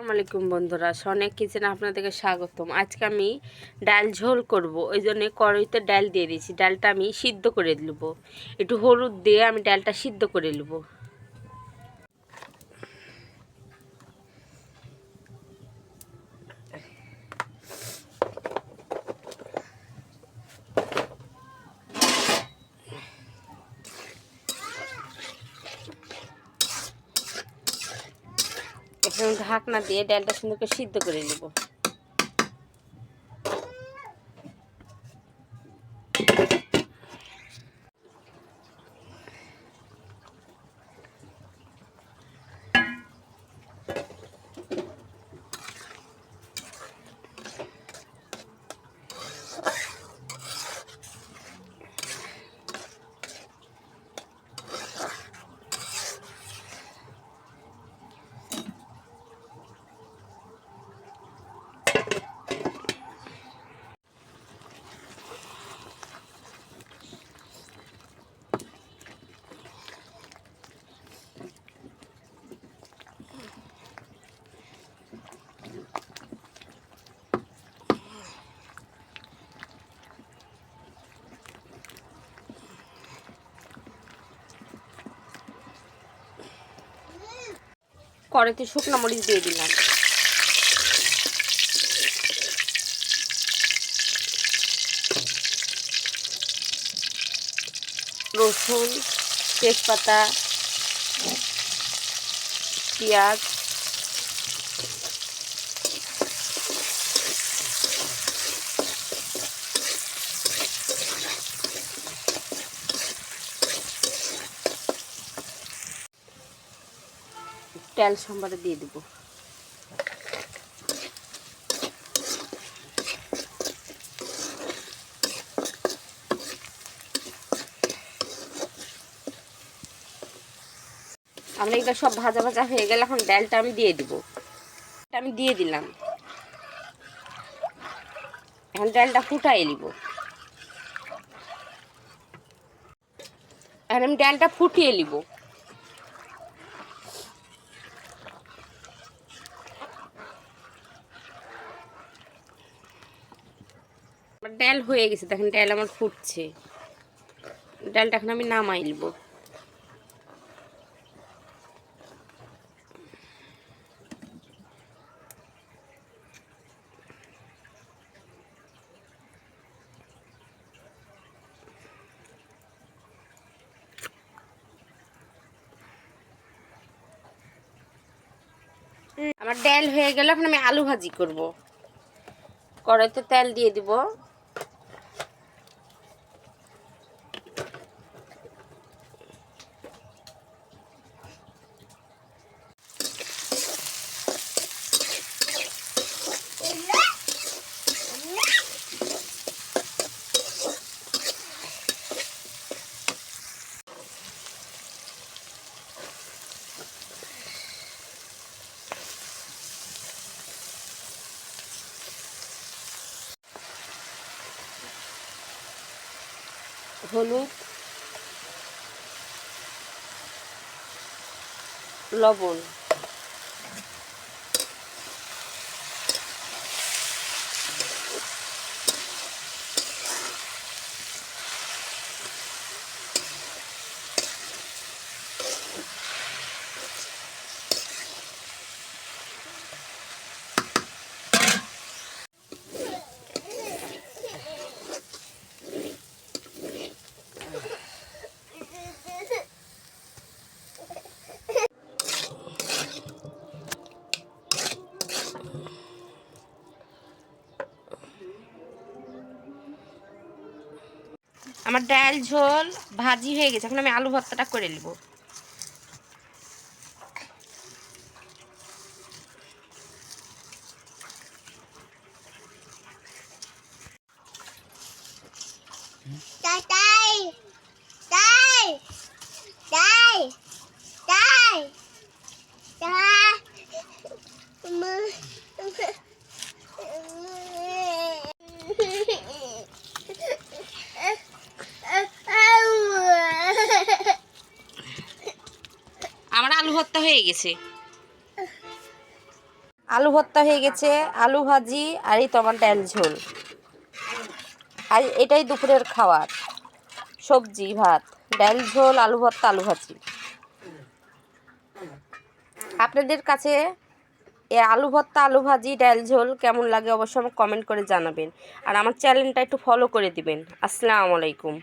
আসসালামাইকুম বন্ধুরা, সনেক কিচেনে আপনাদেরকে স্বাগতম। আজকে আমি ডাল ঝোল করব, ওই জন্য কড়াইতে ডাল দিয়ে দিয়েছি। ডালটা আমি সিদ্ধ করে নেব, একটু হলুদ দিয়ে আমি ডালটা সিদ্ধ করে নেব। এখন ঢাকনা দিয়ে ডালটা সুন্দর করে সিদ্ধ করে নেব। কড়াইতে শুকনো মরিচ দিয়ে দিলাম, রসুন, তেজপাতা, পেঁয়াজ, তেল সম্বারে দিয়ে দেবো। আমরা এগুলো সব ভাজা ভাজা হয়ে গেলে এখন ডালটা আমি দিয়ে দিব। আমি দিয়ে দিলাম, এখন ডালটা ফুটাই নিব। এখন আমি ডালটা ফুটিয়ে নিব। ডাল হয়ে গেছে, দেখেন ডাল আমার ফুটছে। ডালটা এখন আমি নামাই নিব। আমার ডাল হয়ে গেল, এখন আমি আলু ভাজি করব। কড়াইতে তেল দিয়ে দিব, হলুদ, লবণ, আমার ডাল ঝোল ভাজি হয়ে গেছে। এখন আমি আলু ভর্তাটা করে নেব। আমার আলু ভর্তা হয়ে গেছে। আলু ভর্তা হয়ে গেছে, আলু ভাজি, আর এই তো আমার ডাল ঝোল। আর এটাই দুপুরের খাবার, সবজি ভাত, ডাল ঝোল, আলু ভর্তা, আলু ভাজি। আপনাদের কাছে এ আলু ভর্তা, আলু ভাজি, ডাল ঝোল কেমন লাগে অবশ্যই আমাকে কমেন্ট করে জানাবেন। আর আমার চ্যানেলটা একটু ফলো করে দিবেন। আসসালামু আলাইকুম।